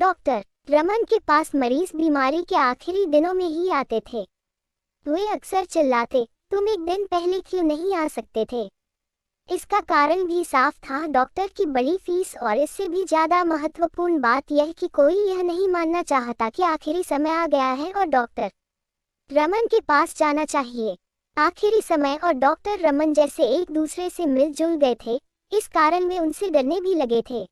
Doctor Raman के पास मरीज बीमारी के आखिरी दिनों में ही आते थे। वे अक्सर चिल्लाते, तुम एक दिन पहले क्यों नहीं आ सकते थे। इसका कारण भी साफ था, डॉक्टर की बड़ी फीस, और इससे भी ज्यादा महत्वपूर्ण बात यह कि कोई यह नहीं मानना चाहता कि आखिरी समय आ गया है और डॉक्टर रमन के पास जाना चाहिए। आखिरी समय और डॉक्टर रमन जैसे एक दूसरे से मिलजुल गए थे, इस कारण वे उनसे डरने भी लगे थे।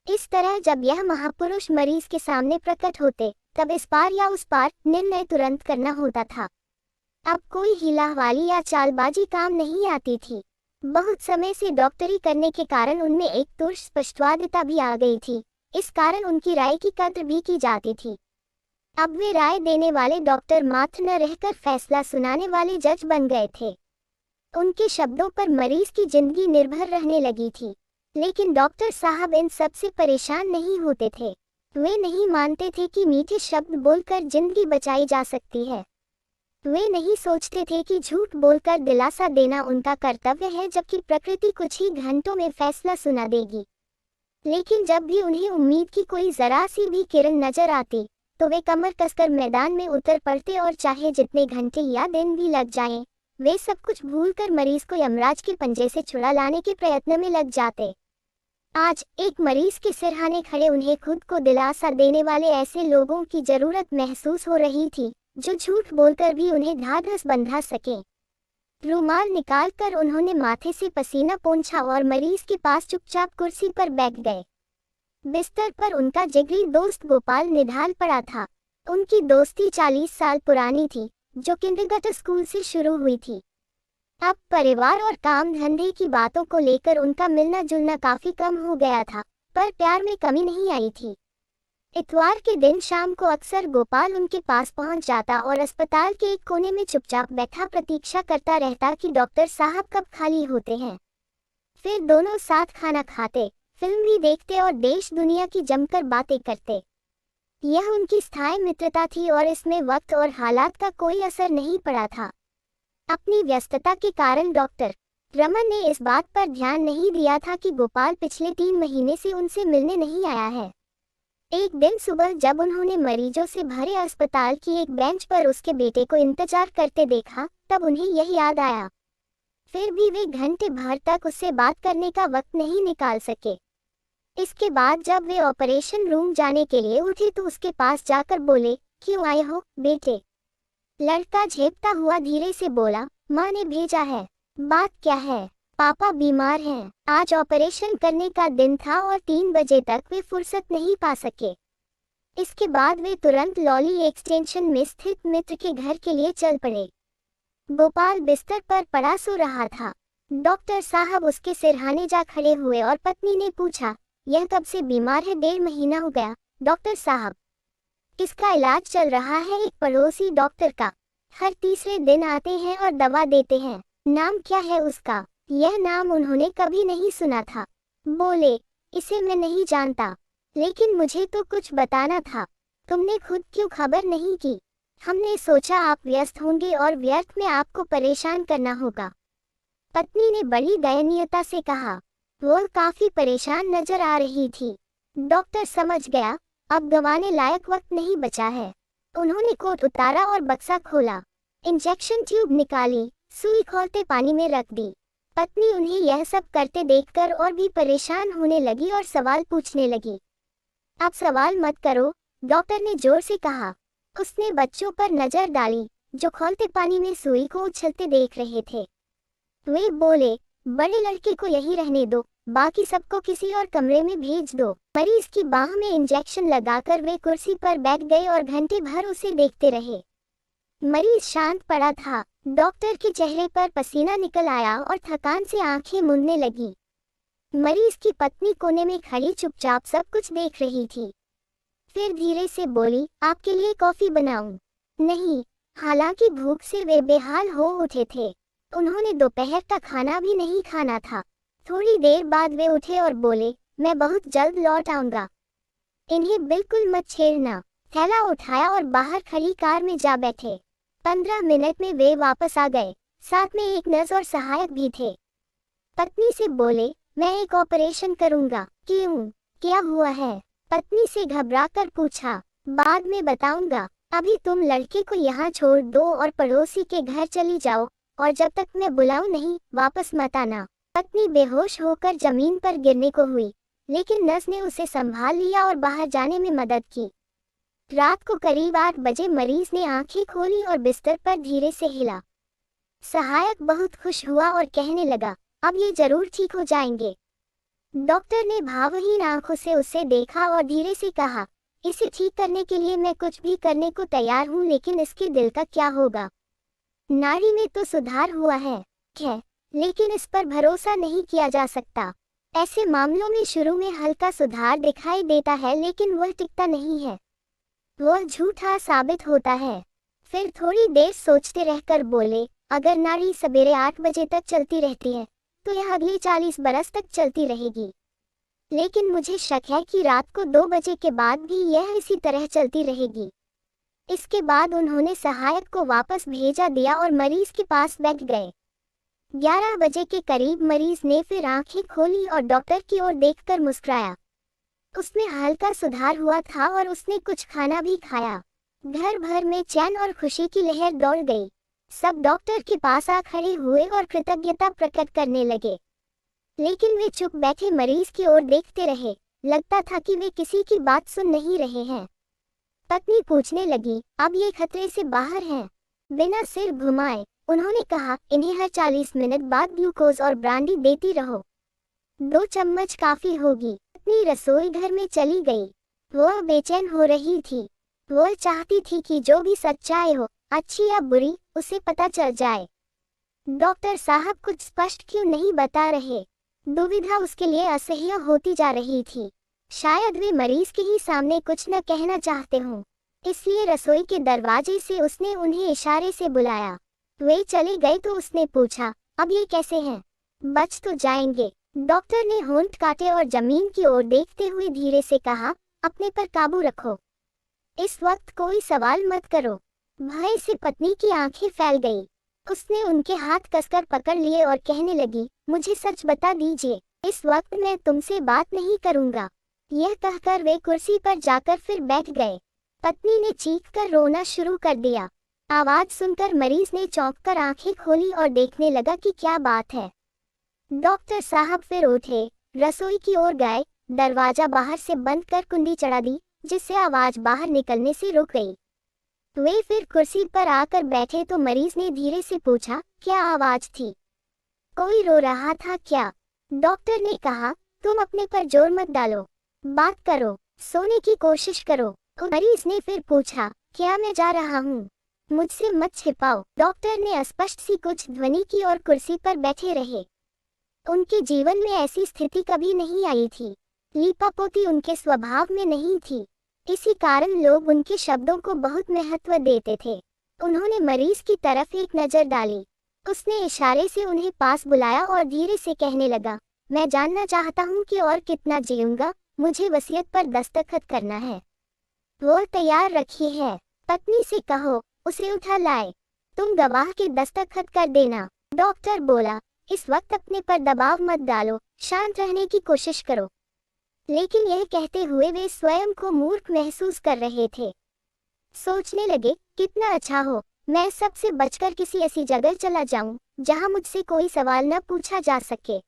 इस तरह जब यह महापुरुष मरीज के सामने प्रकट होते, तब इस पार या उस पार निर्णय तुरंत करना होता था। अब कोई हिलाहवाली या चालबाजी काम नहीं आती थी। बहुत समय से डॉक्टरी करने के कारण उनमें एक तो स्पष्टवादिता भी आ गई थी, इस कारण उनकी राय की कद्र भी की जाती थी। अब वे राय देने वाले डॉक्टर मात्र न रहकर फैसला सुनाने वाले जज बन गए थे। उनके शब्दों पर मरीज की जिंदगी निर्भर रहने लगी थी। लेकिन डॉक्टर साहब इन सब से परेशान नहीं होते थे। वे नहीं मानते थे कि मीठे शब्द बोलकर जिंदगी बचाई जा सकती है। वे नहीं सोचते थे कि झूठ बोलकर दिलासा देना उनका कर्तव्य है, जबकि प्रकृति कुछ ही घंटों में फैसला सुना देगी। लेकिन जब भी उन्हें उम्मीद की कोई जरा सी भी किरण नजर आती, तो वे कमर कसकर मैदान में उतर पड़ते और चाहे जितने घंटे या दिन भी लग जाएं, वे सब कुछ भूलकर मरीज को यमराज के पंजे से छुड़ा लाने के प्रयत्न में लग जाते। आज एक मरीज के सिरहाने खड़े उन्हें खुद को दिलासा देने वाले ऐसे लोगों की जरूरत महसूस हो रही थी, जो झूठ बोलकर भी उन्हें ढाढ़स बंधा सकें। रुमाल निकालकर उन्होंने माथे से पसीना पोंछा और मरीज के पास चुपचाप कुर्सी पर बैठ गए। बिस्तर पर उनका जिगरी दोस्त गोपाल निढाल पड़ा था। उनकी दोस्ती 40 साल पुरानी थी, जो किंडरगार्टन स्कूल से शुरू हुई थी। अब परिवार और काम धंधे की बातों को लेकर उनका मिलना जुलना काफी कम हो गया था, पर प्यार में कमी नहीं आई थी। इतवार के दिन शाम को अक्सर गोपाल उनके पास पहुंच जाता और अस्पताल के एक कोने में चुपचाप बैठा प्रतीक्षा करता रहता कि डॉक्टर साहब कब खाली होते हैं। फिर दोनों साथ खाना खाते, फिल्म भी देखते और देश दुनिया की जमकर बातें करते। यह उनकी स्थायी मित्रता थी और इसमें वक्त और हालात का कोई असर नहीं पड़ा था। अपनी व्यस्तता के कारण डॉक्टर रमन ने इस बात पर ध्यान नहीं दिया था कि गोपाल पिछले 3 महीने से उनसे मिलने नहीं आया है। एक दिन सुबह जब उन्होंने मरीजों से भरे अस्पताल की एक बेंच पर उसके बेटे को इंतजार करते देखा, तब उन्हें यह याद आया। फिर भी वे घंटे भर तक उससे बात करने का वक्त नहीं निकाल सके। इसके बाद जब वे ऑपरेशन रूम जाने के लिए उठे तो उसके पास जाकर बोले, क्यों आए हो बेटे? लड़का झेपता हुआ धीरे से बोला, माँ ने भेजा है। बात क्या है? पापा बीमार हैं। आज ऑपरेशन करने का दिन था और 3 बजे तक वे फुर्सत नहीं पा सके। इसके बाद वे तुरंत लॉली एक्सटेंशन में स्थित मित्र के घर के लिए चल पड़े। गोपाल बिस्तर पर पड़ा सो रहा था। डॉक्टर साहब उसके सिरहाने जा खड़े हुए और पत्नी ने पूछा, यह कब से बीमार है? 1.5 महीना हो गया डॉक्टर साहब। किसका इलाज चल रहा है? एक पड़ोसी डॉक्टर का। हर तीसरे दिन आते हैं और दवा देते हैं। नाम क्या है उसका? यह नाम उन्होंने कभी नहीं सुना था। बोले, इसे मैं नहीं जानता, लेकिन मुझे तो कुछ बताना था। तुमने खुद क्यों खबर नहीं की? हमने सोचा आप व्यस्त होंगे और व्यर्थ में आपको परेशान करना होगा। पत्नी ने बड़ी दयनीयता से कहा। वो काफी परेशान नजर आ रही थी। डॉक्टर समझ गया, अब गंवाने लायक वक्त नहीं बचा है। उन्होंने कोट उतारा और बक्सा खोला। इंजेक्शन ट्यूब निकाली, सुई खोलते पानी में रख दी। पत्नी उन्हें यह सब करते देखकर और भी परेशान होने लगी और सवाल पूछने लगी। अब सवाल मत करो, डॉक्टर ने जोर से कहा। उसने बच्चों पर नजर डाली, जो खौलते पानी में सुई को उछलते देख रहे थे। वे बोले, बड़े लड़के को यही रहने दो, बाकी सबको किसी और कमरे में भेज दो। मरीज की बाह में इंजेक्शन लगाकर वे कुर्सी पर बैठ गए और घंटे भर उसे देखते रहे। मरीज शांत पड़ा था। डॉक्टर के चेहरे पर पसीना निकल आया और थकान से आंखें मूंदने लगी। मरीज की पत्नी कोने में खड़ी चुपचाप सब कुछ देख रही थी। फिर धीरे से बोली, आपके लिए कॉफी बनाऊं? नहीं। हालांकि भूख से वे बेहाल हो उठे थे। उन्होंने दोपहर का खाना भी नहीं खाना था। थोड़ी देर बाद वे उठे और बोले, मैं बहुत जल्द लौट आऊंगा। इन्हें बिल्कुल मत छेड़ना। थैला उठाया और बाहर खड़ी कार में जा बैठे। 15 मिनट में वे वापस आ गए। साथ में एक नर्स और सहायक भी थे। पत्नी से बोले, मैं एक ऑपरेशन करूंगा। क्यों? क्या हुआ है? पत्नी से घबराकर पूछा, बाद में बताऊंगा, अभी तुम लड़के को यहाँ छोड़ दो और पड़ोसी के घर चली जाओ, और जब तक मैं बुलाऊं नहीं वापस मत आना। पत्नी बेहोश होकर जमीन पर गिरने को हुई, लेकिन नर्स ने उसे संभाल लिया और बाहर जाने में मदद की। रात को करीब 8 बजे मरीज ने आंखें खोली और बिस्तर पर धीरे से हिला। सहायक बहुत खुश हुआ और कहने लगा, अब ये जरूर ठीक हो जाएंगे। डॉक्टर ने भावहीन आंखों से उसे देखा और धीरे से कहा, इसे ठीक करने के लिए मैं कुछ भी करने को तैयार हूँ, लेकिन इसके दिल का क्या होगा? नाड़ी में तो सुधार हुआ है, लेकिन इस पर भरोसा नहीं किया जा सकता। ऐसे मामलों में शुरू में हल्का सुधार दिखाई देता है, लेकिन वह टिकता नहीं है, वह झूठा साबित होता है। फिर थोड़ी देर सोचते रहकर बोले, अगर नाड़ी सवेरे 8 बजे तक चलती रहती है तो यह अगले 40 बरस तक चलती रहेगी, लेकिन मुझे शक है कि रात को 2 बजे के बाद भी यह इसी तरह चलती रहेगी। इसके बाद उन्होंने सहायक को वापस भेजा दिया और मरीज के पास बैठ गए। 11 बजे के करीब मरीज ने फिर आंखें खोली और डॉक्टर की ओर देखकर मुस्कुराया। उसमें हल्का सुधार हुआ था और उसने कुछ खाना भी खाया। घर भर में चैन और खुशी की लहर दौड़ गई। सब डॉक्टर के पास आ खड़े हुए और कृतज्ञता प्रकट करने लगे, लेकिन वे चुप बैठे मरीज की ओर देखते रहे। लगता था कि वे किसी की बात सुन नहीं रहे हैं। पत्नी पूछने लगी, अब ये खतरे से बाहर हैं? बिना सिर घुमाए उन्होंने कहा, इन्हें हर 40 मिनट बाद ग्लूकोज और ब्रांडी देती रहो, 2 चम्मच काफी होगी। पत्नी रसोई घर में चली गई। वह बेचैन हो रही थी। वह चाहती थी कि जो भी सच्चाई हो, अच्छी या बुरी, उसे पता चल जाए। डॉक्टर साहब कुछ स्पष्ट क्यों नहीं बता रहे? दुविधा उसके लिए असह्य होती जा रही थी। शायद वे मरीज के ही सामने कुछ न कहना चाहते हों, इसलिए रसोई के दरवाजे से उसने उन्हें इशारे से बुलाया। वे चले गए तो उसने पूछा, अब ये कैसे हैं? बच तो जाएंगे? डॉक्टर ने होंठ काटे और जमीन की ओर देखते हुए धीरे से कहा, अपने पर काबू रखो, इस वक्त कोई सवाल मत करो। भय से पत्नी की आंखें फैल गई। उसने उनके हाथ कसकर पकड़ लिए और कहने लगी, मुझे सच बता दीजिए, इस वक्त मैं तुमसे बात नहीं करूंगा। यह कहकर वे कुर्सी पर जाकर फिर बैठ गए। पत्नी ने चीखकर रोना शुरू कर दिया। आवाज सुनकर मरीज ने चौंककर आंखें खोली और देखने लगा कि क्या बात है। डॉक्टर साहब फिर उठे, रसोई की ओर गए, दरवाजा बाहर से बंद कर कुंडी चढ़ा दी, जिससे आवाज बाहर निकलने से रुक गई। वे फिर कुर्सी पर आकर बैठे तो मरीज ने धीरे से पूछा, क्या आवाज थी? कोई रो रहा था क्या? डॉक्टर ने कहा, तुम अपने पर जोर मत डालो, बात करो, सोने की कोशिश करो। मरीज ने फिर पूछा, क्या मैं जा रहा हूँ? मुझसे मत छिपाओ। डॉक्टर ने अस्पष्ट सी कुछ ध्वनि की और कुर्सी पर बैठे रहे। उनके जीवन में ऐसी स्थिति कभी नहीं आई थी। लीपापोती उनके स्वभाव में नहीं थी, इसी कारण लोग उनके शब्दों को बहुत महत्व देते थे। उन्होंने मरीज की तरफ एक नजर डाली। उसने इशारे से उन्हें पास बुलाया और धीरे से कहने लगा, मैं जानना चाहता हूँ कि और कितना जीऊंगा, मुझे वसीयत पर दस्तखत करना है। वो तैयार रखी है। पत्नी से कहो, उसे उठा लाए। तुम गवाह के दस्तखत कर देना। डॉक्टर बोला, इस वक्त अपने पर दबाव मत डालो, शांत रहने की कोशिश करो। लेकिन यह कहते हुए वे स्वयं को मूर्ख महसूस कर रहे थे। सोचने लगे, कितना अच्छा हो मैं सबसे बचकर किसी ऐसी जगह चला जाऊं जहां मुझसे कोई सवाल न पूछा जा सके।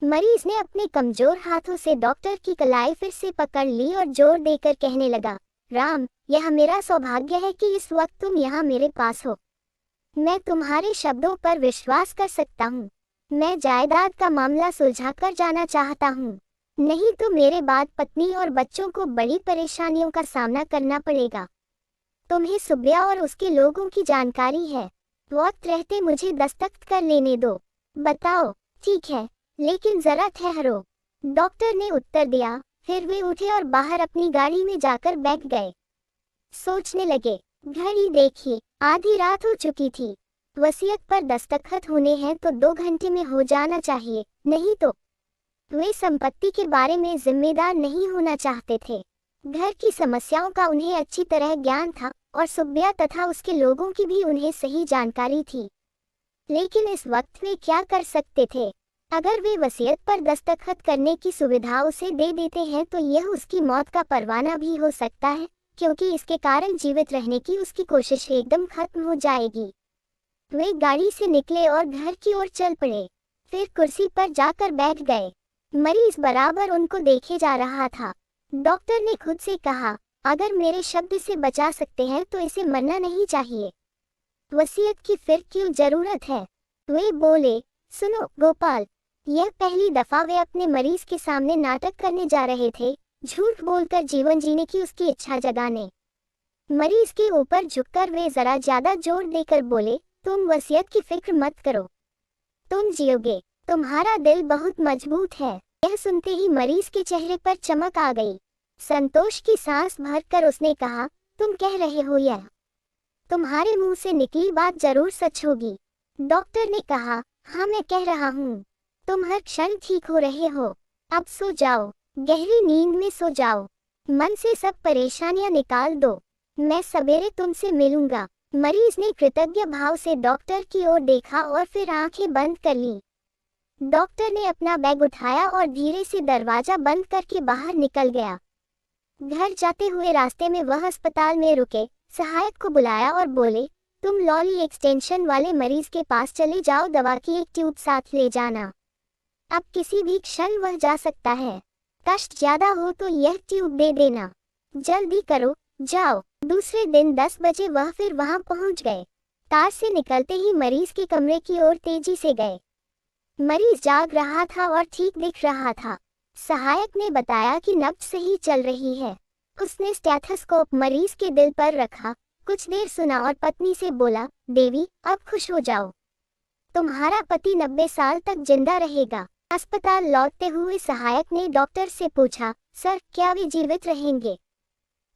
मरीज ने अपने कमजोर हाथों से डॉक्टर की कलाई फिर से पकड़ ली और जोर देकर कहने लगा, राम, यह मेरा सौभाग्य है कि इस वक्त तुम यहाँ मेरे पास हो। मैं तुम्हारे शब्दों पर विश्वास कर सकता हूँ। मैं जायदाद का मामला सुलझा कर जाना चाहता हूँ, नहीं तो मेरे बाद पत्नी और बच्चों को बड़ी परेशानियों का सामना करना पड़ेगा। तुम्हें सुब्रिया और उसके लोगों की जानकारी है। वक्त रहते मुझे दस्तखत कर लेने दो। बताओ। ठीक है, लेकिन जरा ठहरो, डॉक्टर ने उत्तर दिया। फिर वे उठे और बाहर अपनी गाड़ी में जाकर बैठ गए। सोचने लगे, घड़ी देखी, आधी रात हो चुकी थी। वसीयत पर दस्तखत होने हैं तो 2 घंटे में हो जाना चाहिए, नहीं तो। वे संपत्ति के बारे में जिम्मेदार नहीं होना चाहते थे। घर की समस्याओं का उन्हें अच्छी तरह ज्ञान था और सुब्रिया तथा उसके लोगों की भी उन्हें सही जानकारी थी। लेकिन इस वक्त वे क्या कर सकते थे? अगर वे वसीयत पर दस्तखत करने की सुविधा उसे दे देते हैं तो यह उसकी मौत का परवाना भी हो सकता है, क्योंकि इसके कारण जीवित रहने की उसकी कोशिश एकदम खत्म हो जाएगी। वे गाड़ी से निकले और घर की ओर चल पड़े। फिर कुर्सी पर जाकर बैठ गए। मरीज बराबर उनको देखे जा रहा था। डॉक्टर ने खुद से कहा, अगर मेरे शब्द से बचा सकते हैं तो इसे मरना नहीं चाहिए। वसीयत की फिर क्यों जरूरत है? वे बोले, सुनो गोपाल, यह पहली दफा वे अपने मरीज के सामने नाटक करने जा रहे थे, झूठ बोलकर जीवन जीने की उसकी इच्छा जगाने। मरीज के ऊपर झुककर वे जरा ज्यादा जोर देकर बोले, तुम वसीयत की फिक्र मत करो, तुम जियोगे, तुम्हारा दिल बहुत मजबूत है। यह सुनते ही मरीज के चेहरे पर चमक आ गई। संतोष की सांस भरकर उसने कहा, तुम कह रहे हो यह तुम्हारे मुंह से निकली बात जरूर सच होगी। डॉक्टर ने कहा, हाँ मैं कह रहा हूँ, तुम हर क्षण ठीक हो रहे हो। अब सो जाओ, गहरी नींद में सो जाओ, मन से सब परेशानियां निकाल दो, मैं सवेरे तुमसे मिलूंगा। मरीज ने कृतज्ञ भाव से डॉक्टर की ओर देखा और फिर आंखें बंद कर लीं। डॉक्टर ने अपना बैग उठाया और धीरे से दरवाजा बंद करके बाहर निकल गया। घर जाते हुए रास्ते में वह अस्पताल में रुके, सहायक को बुलाया और बोले, तुम लॉली एक्सटेंशन वाले मरीज के पास चले जाओ, दवा की एक ट्यूब साथ ले जाना, अब किसी भी क्षण वह जा सकता है। कष्ट ज्यादा हो तो यह ट्यूब दे देना, जल्दी करो, जाओ। दूसरे दिन 10 बजे वह फिर वहां पहुंच गए। कार से निकलते ही मरीज के कमरे की ओर तेजी से गए। मरीज जाग रहा था और ठीक दिख रहा था। सहायक ने बताया कि नब्ज सही चल रही है। उसने स्टेथोस्कोप मरीज के दिल पर रखा, कुछ देर सुना और पत्नी से बोला, देवी अब खुश हो जाओ, तुम्हारा पति 90 साल तक जिंदा रहेगा। अस्पताल लौटते हुए सहायक ने डॉक्टर से पूछा, सर क्या वे जीवित रहेंगे?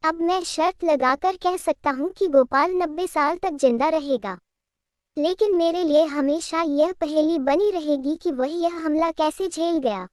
अब मैं शर्त लगाकर कह सकता हूँ कि गोपाल 90 साल तक जिंदा रहेगा, लेकिन मेरे लिए हमेशा यह पहेली बनी रहेगी कि वह यह हमला कैसे झेल गया।